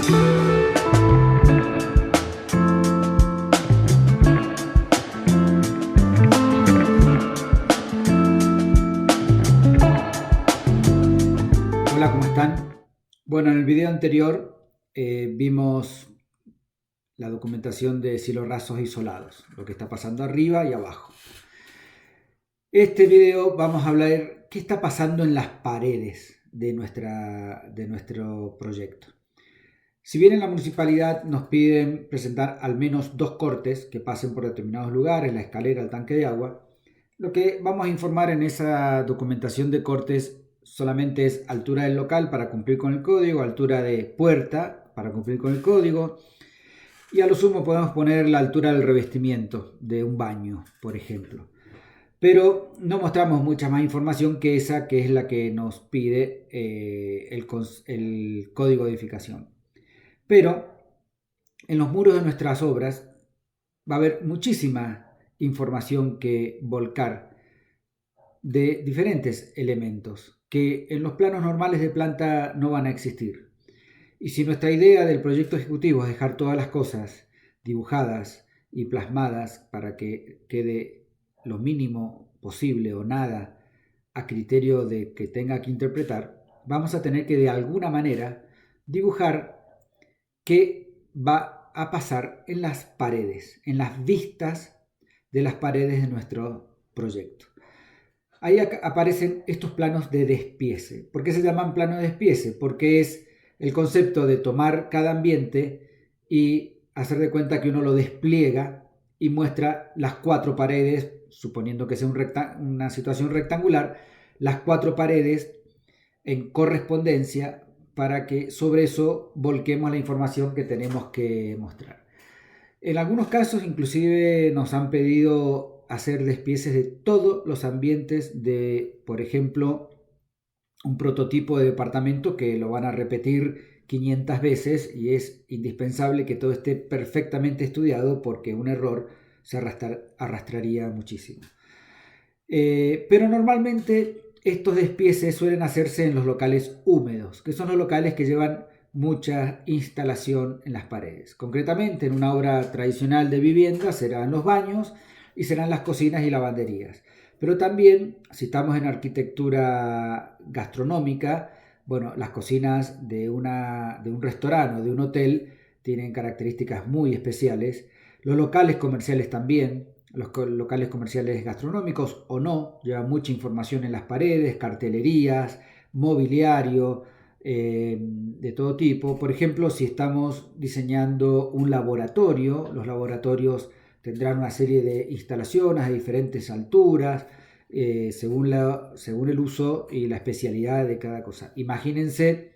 Hola, ¿cómo están? Bueno, en el video anterior vimos la documentación de cielos rasos isolados, lo que está pasando arriba y abajo. Este video vamos a hablar qué está pasando en las paredes de nuestro proyecto. Si bien en la municipalidad nos piden presentar al menos 2 cortes que pasen por determinados lugares, la escalera, el tanque de agua, lo que vamos a informar en esa documentación de cortes solamente es altura del local para cumplir con el código, altura de puerta para cumplir con el código, y a lo sumo podemos poner la altura del revestimiento de un baño, por ejemplo. Pero no mostramos mucha más información que esa, que es la que nos pide el código de edificación. Pero en los muros de nuestras obras va a haber muchísima información que volcar de diferentes elementos que en los planos normales de planta no van a existir. Y si nuestra idea del proyecto ejecutivo es dejar todas las cosas dibujadas y plasmadas para que quede lo mínimo posible o nada a criterio de que tenga que interpretar, vamos a tener que de alguna manera dibujar qué va a pasar en las paredes, en las vistas de las paredes de nuestro proyecto. Ahí aparecen estos planos de despiece. ¿Por qué se llaman planos de despiece? Porque es el concepto de tomar cada ambiente y hacer de cuenta que uno lo despliega y muestra las 4 paredes, suponiendo que sea una situación rectangular, las 4 paredes en correspondencia para que sobre eso volquemos la información que tenemos que mostrar. En algunos casos inclusive nos han pedido hacer despieces de todos los ambientes de, por ejemplo, un prototipo de departamento que lo van a repetir 500 veces y es indispensable que todo esté perfectamente estudiado porque un error se arrastraría muchísimo. Pero normalmente estos despieces suelen hacerse en los locales húmedos, que son los locales que llevan mucha instalación en las paredes. Concretamente, en una obra tradicional de vivienda serán los baños y serán las cocinas y lavanderías. Pero también, si estamos en arquitectura gastronómica, bueno, las cocinas de un restaurante o de un hotel tienen características muy especiales. Los locales comerciales también, los locales comerciales gastronómicos o no, llevan mucha información en las paredes, cartelerías, mobiliario, de todo tipo. Por ejemplo, si estamos diseñando un laboratorio, los laboratorios tendrán una serie de instalaciones a diferentes alturas, según el uso y la especialidad de cada cosa. Imagínense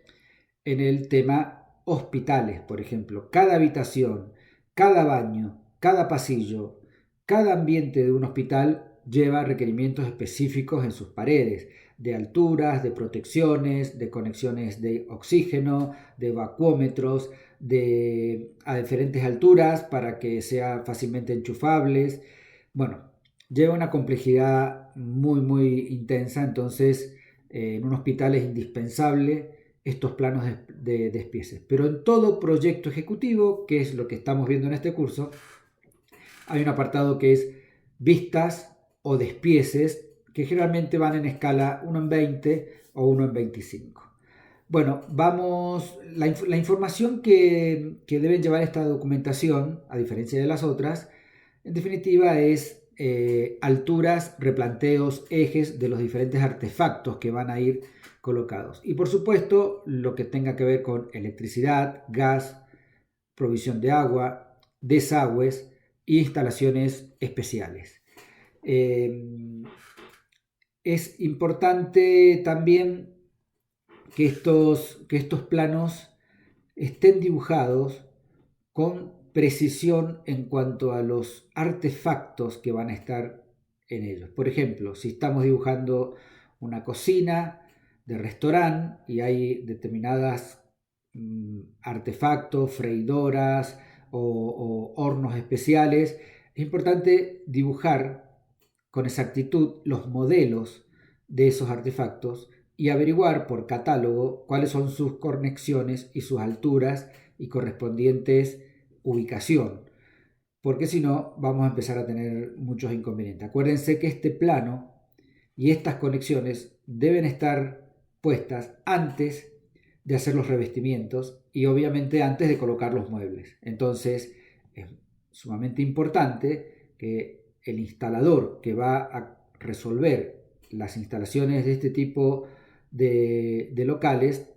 en el tema hospitales, por ejemplo, cada habitación, cada baño, cada pasillo, cada ambiente de un hospital lleva requerimientos específicos en sus paredes, de alturas, de protecciones, de conexiones de oxígeno, de vacuómetros, a diferentes alturas para que sean fácilmente enchufables. Bueno, lleva una complejidad muy intensa, entonces en un hospital es indispensable estos planos de despieces. Pero en todo proyecto ejecutivo, que es lo que estamos viendo en este curso, hay un apartado que es vistas o despieces, que generalmente van en escala 1 en 20 o 1 en 25. Bueno, la información que deben llevar esta documentación, a diferencia de las otras, en definitiva es alturas, replanteos, ejes de los diferentes artefactos que van a ir colocados. Y por supuesto, lo que tenga que ver con electricidad, gas, provisión de agua, desagües e instalaciones especiales. Es importante también que estos planos estén dibujados con precisión en cuanto a los artefactos que van a estar en ellos. Por ejemplo, si estamos dibujando una cocina de restaurante y hay determinadas artefactos, freidoras o hornos especiales, es importante dibujar con exactitud los modelos de esos artefactos y averiguar por catálogo cuáles son sus conexiones y sus alturas y correspondientes ubicación, porque si no vamos a empezar a tener muchos inconvenientes. Acuérdense que este plano y estas conexiones deben estar puestas antes de hacer los revestimientos y obviamente antes de colocar los muebles. Entonces es sumamente importante que el instalador que va a resolver las instalaciones de este tipo de locales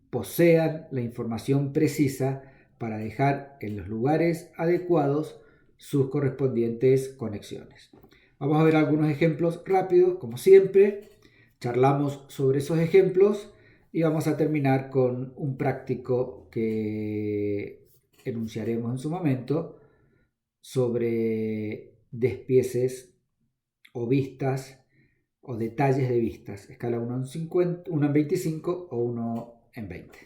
posean la información precisa para dejar en los lugares adecuados sus correspondientes conexiones. Vamos a ver algunos ejemplos rápidos, como siempre. Charlamos sobre esos ejemplos y vamos a terminar con un práctico que enunciaremos en su momento sobre despieces o vistas o detalles de vistas, escala 1 en 50, 1 en 25 o 1 en 20.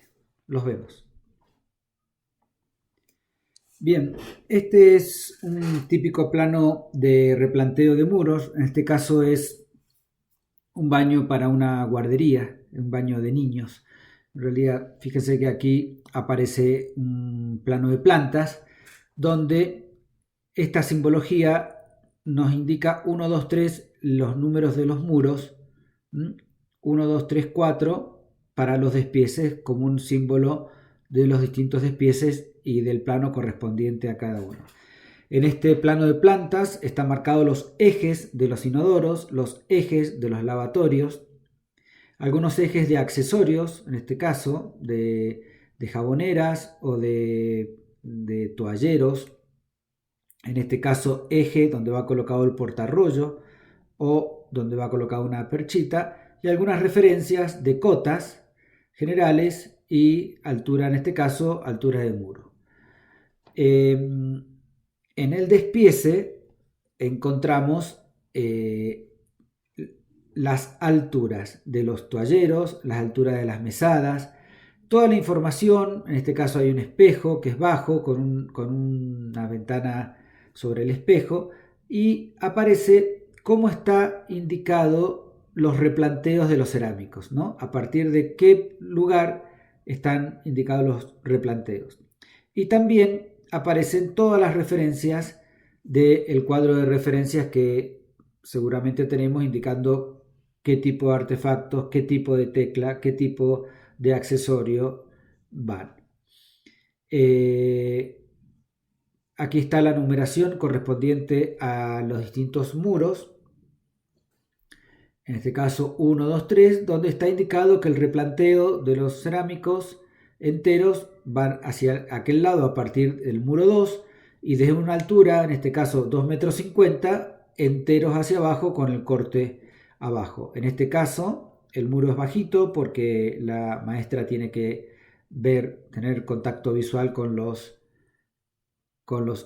Los vemos. Bien, este es un típico plano de replanteo de muros. En este caso es un baño para una guardería, un baño de niños. En realidad, fíjense que aquí aparece un plano de plantas donde esta simbología nos indica 1, 2, 3 los números de los muros, 1, 2, 3, 4 para los despieces como un símbolo de los distintos despieces y del plano correspondiente a cada uno. En este plano de plantas están marcados los ejes de los inodoros, los ejes de los lavatorios, algunos ejes de accesorios, en este caso de jaboneras o de toalleros, en este caso eje donde va colocado el portarrollo o donde va colocada una perchita, y algunas referencias de cotas generales y altura, en este caso altura de muro. En el despiece encontramos las alturas de los toalleros, las alturas de las mesadas, toda la información. En este caso hay un espejo que es bajo con una ventana sobre el espejo y aparece cómo está indicado los replanteos de los cerámicos, ¿no? A partir de qué lugar están indicados los replanteos. Y también aparecen todas las referencias del cuadro de referencias que seguramente tenemos indicando qué tipo de artefactos, qué tipo de tecla, qué tipo de accesorio van. Aquí está la numeración correspondiente a los distintos muros. En este caso 1, 2, 3, donde está indicado que el replanteo de los cerámicos enteros van hacia aquel lado a partir del muro 2 y desde una altura, en este caso 2,50 m, enteros hacia abajo con el corte abajo. En este caso el muro es bajito porque la maestra tiene que tener contacto visual con los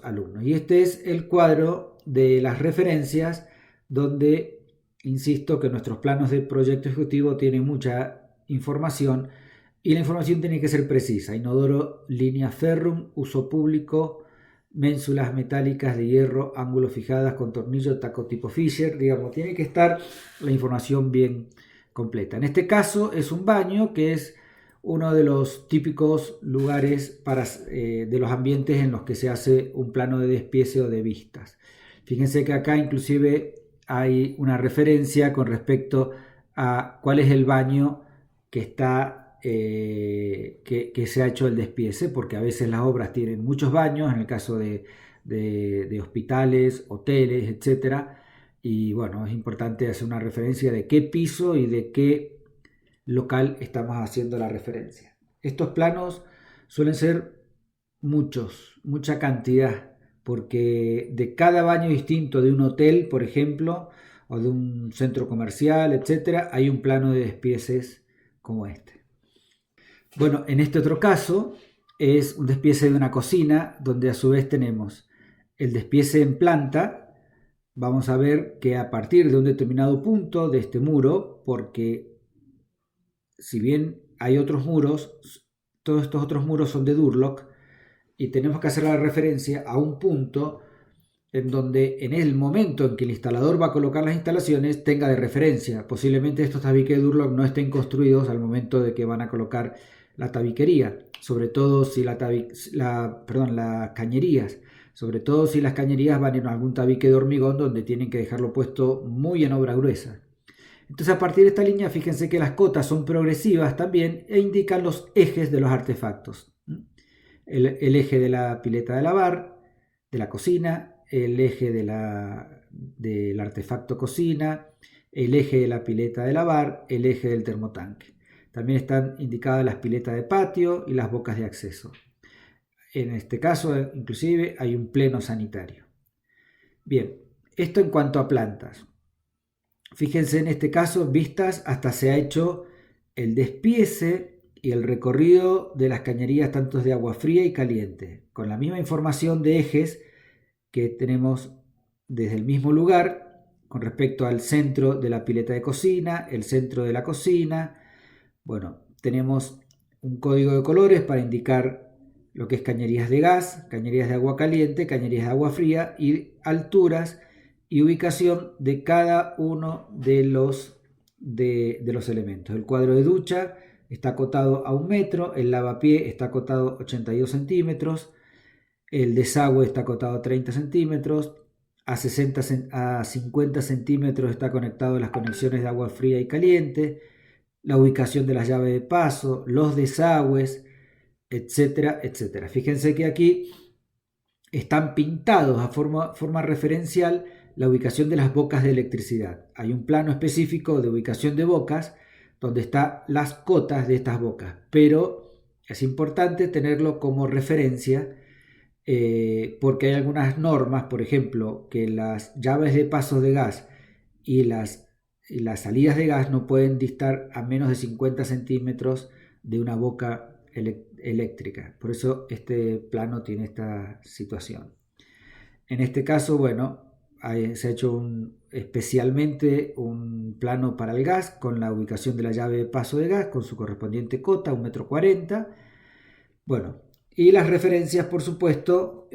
alumnos. Y este es el cuadro de las referencias donde, insisto, que nuestros planos de proyecto ejecutivo tienen mucha información y la información tiene que ser precisa. Inodoro, línea ferrum, uso público, ménsulas metálicas de hierro, ángulos fijadas con tornillo, taco tipo Fisher, digamos, tiene que estar la información bien completa. En este caso es un baño que es uno de los típicos lugares de los ambientes en los que se hace un plano de despiece o de vistas. Fíjense que acá inclusive hay una referencia con respecto a cuál es el baño que está que se ha hecho el despiece, porque a veces las obras tienen muchos baños, en el caso de hospitales, hoteles, etcétera, y bueno, es importante hacer una referencia de qué piso y de qué local estamos haciendo la referencia. Estos planos suelen ser mucha cantidad, porque de cada baño distinto de un hotel, por ejemplo, o de un centro comercial, etcétera, hay un plano de despieces como este. Bueno, en este otro caso es un despiece de una cocina, donde a su vez tenemos el despiece en planta. Vamos a ver que a partir de un determinado punto de este muro, porque si bien hay otros muros, todos estos otros muros son de Durlock y tenemos que hacer la referencia a un punto en donde en el momento en que el instalador va a colocar las instalaciones tenga de referencia. Posiblemente estos tabiques de Durlock no estén construidos al momento de que van a colocar la tabiquería, sobre todo si las cañerías, sobre todo si las cañerías van en algún tabique de hormigón donde tienen que dejarlo puesto muy en obra gruesa. Entonces, a partir de esta línea, fíjense que las cotas son progresivas también e indican los ejes de los artefactos. El eje de la pileta de lavar, de la cocina, el eje del artefacto cocina, el eje de la pileta de lavar, el eje del termotanque. También están indicadas las piletas de patio y las bocas de acceso. En este caso, inclusive, hay un pleno sanitario. Bien, esto en cuanto a plantas. Fíjense en este caso, vistas, hasta se ha hecho el despiece y el recorrido de las cañerías tanto de agua fría y caliente, con la misma información de ejes que tenemos desde el mismo lugar con respecto al centro de la pileta de cocina, el centro de la cocina. Bueno, tenemos un código de colores para indicar lo que es cañerías de gas, cañerías de agua caliente, cañerías de agua fría y alturas y ubicación de cada uno de los elementos. El cuadro de ducha está acotado a 1 metro, el lavapié está acotado a 82 centímetros, el desagüe está acotado a 30 centímetros, a 50 centímetros está conectado a las conexiones de agua fría y caliente, la ubicación de las llaves de paso, los desagües, etcétera, etcétera. Fíjense que aquí están pintados a forma referencial la ubicación de las bocas de electricidad. Hay un plano específico de ubicación de bocas donde están las cotas de estas bocas, pero es importante tenerlo como referencia porque hay algunas normas, por ejemplo, que las llaves de paso de gas y las salidas de gas no pueden distar a menos de 50 centímetros de una boca eléctrica. Por eso este plano tiene esta situación. En este caso, bueno, se ha hecho especialmente un plano para el gas con la ubicación de la llave de paso de gas con su correspondiente cota, 1,40 m. Bueno, y las referencias, por supuesto,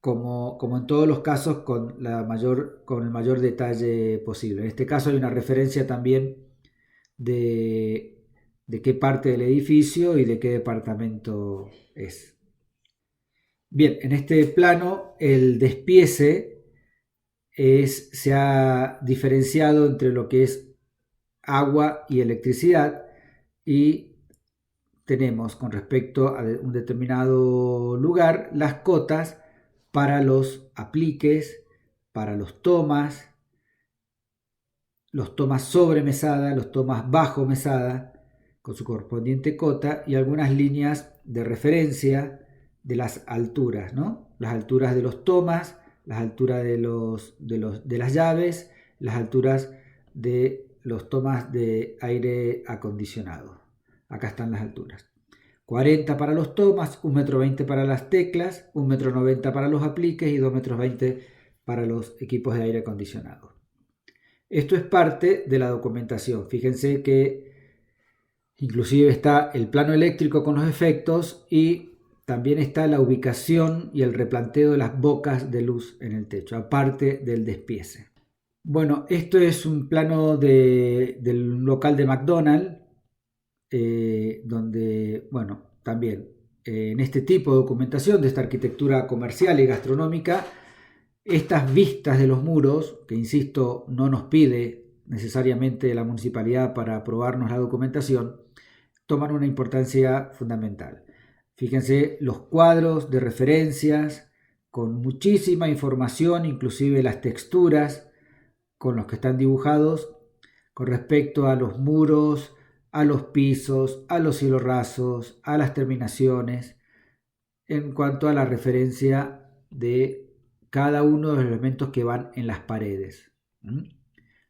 como en todos los casos, con el mayor detalle posible. En este caso hay una referencia también de qué parte del edificio y de qué departamento es. Bien, en este plano el despiece se ha diferenciado entre lo que es agua y electricidad y tenemos con respecto a un determinado lugar las cotas para los apliques, para los tomas sobre mesada, los tomas bajo mesada, con su correspondiente cota y algunas líneas de referencia de las alturas, ¿no? Las alturas de los tomas, las alturas de las llaves, las alturas de los tomas de aire acondicionado. Acá están las alturas. 40 para los tomas, 1,20 m para las teclas, 1,90 m para los apliques y 2,20 m para los equipos de aire acondicionado. Esto es parte de la documentación. Fíjense que inclusive está el plano eléctrico con los efectos y también está la ubicación y el replanteo de las bocas de luz en el techo, aparte del despiece. Bueno, esto es un plano del local de McDonald's, donde, bueno, también en este tipo de documentación de esta arquitectura comercial y gastronómica, estas vistas de los muros, que insisto, no nos pide necesariamente la municipalidad para aprobarnos la documentación, toman una importancia fundamental. Fíjense los cuadros de referencias con muchísima información, inclusive las texturas con los que están dibujados con respecto a los muros, a los pisos, a los cielos rasos, a las terminaciones, en cuanto a la referencia de cada uno de los elementos que van en las paredes.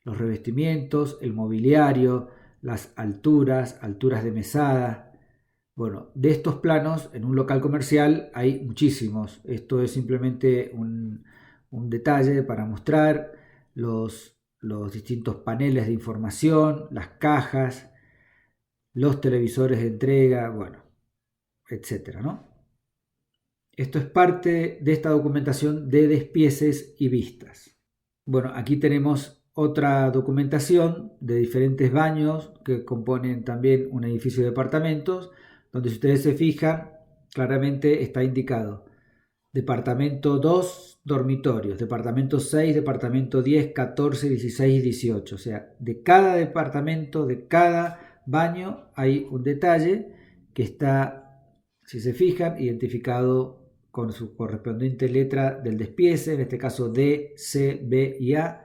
Los revestimientos, el mobiliario, las alturas de mesada. Bueno, de estos planos en un local comercial hay muchísimos. Esto es simplemente un detalle para mostrar los distintos paneles de información, las cajas, los televisores de entrega, bueno, etcétera, ¿no? Esto es parte de esta documentación de despieces y vistas. Bueno, aquí tenemos otra documentación de diferentes baños que componen también un edificio de departamentos, donde si ustedes se fijan, claramente está indicado departamento 2, dormitorios, departamento 6, departamento 10, 14, 16 y 18. O sea, de cada departamento, de cada baño hay un detalle que está, si se fijan, identificado con su correspondiente letra del despiece, en este caso D, C, B y A.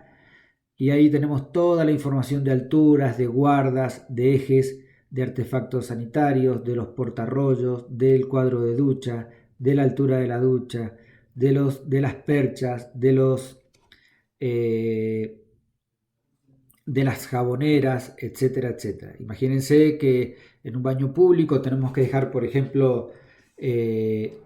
Y ahí tenemos toda la información de alturas, de guardas, de ejes, de artefactos sanitarios, de los portarrollos, del cuadro de ducha, de la altura de la ducha, de las perchas, de las jaboneras, etcétera, etcétera. Imagínense que en un baño público tenemos que dejar, por ejemplo,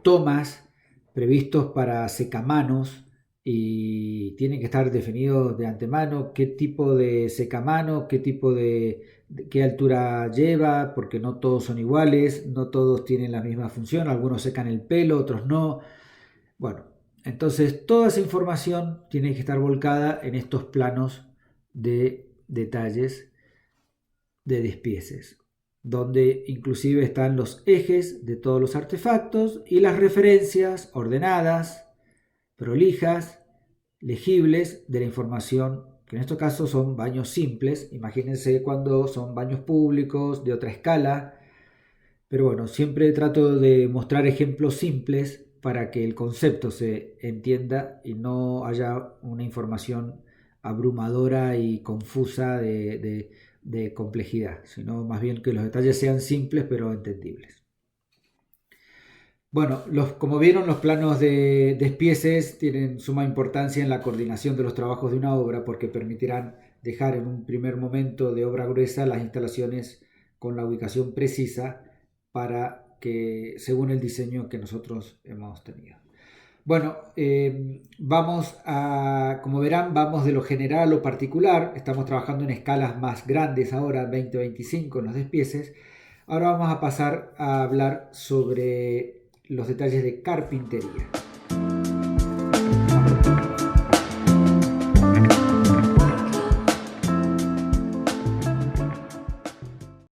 tomas previstos para secamanos y tienen que estar definidos de antemano qué tipo de secamano, qué altura lleva, porque no todos son iguales, no todos tienen la misma función, algunos secan el pelo, otros no. Bueno, entonces toda esa información tiene que estar volcada en estos planos de detalles de despieces, donde inclusive están los ejes de todos los artefactos y las referencias ordenadas, prolijas, legibles de la información, que en estos casos son baños simples. Imagínense cuando son baños públicos de otra escala, pero bueno, siempre trato de mostrar ejemplos simples para que el concepto se entienda y no haya una información abrumadora y confusa de complejidad, sino más bien que los detalles sean simples pero entendibles. Bueno, como vieron, los planos de despieces tienen suma importancia en la coordinación de los trabajos de una obra porque permitirán dejar en un primer momento de obra gruesa las instalaciones con la ubicación precisa para que según el diseño que nosotros hemos tenido. Bueno, como verán, vamos de lo general a lo particular. Estamos trabajando en escalas más grandes ahora, 20-25 en los despieces. Ahora vamos a pasar a hablar sobre los detalles de carpintería.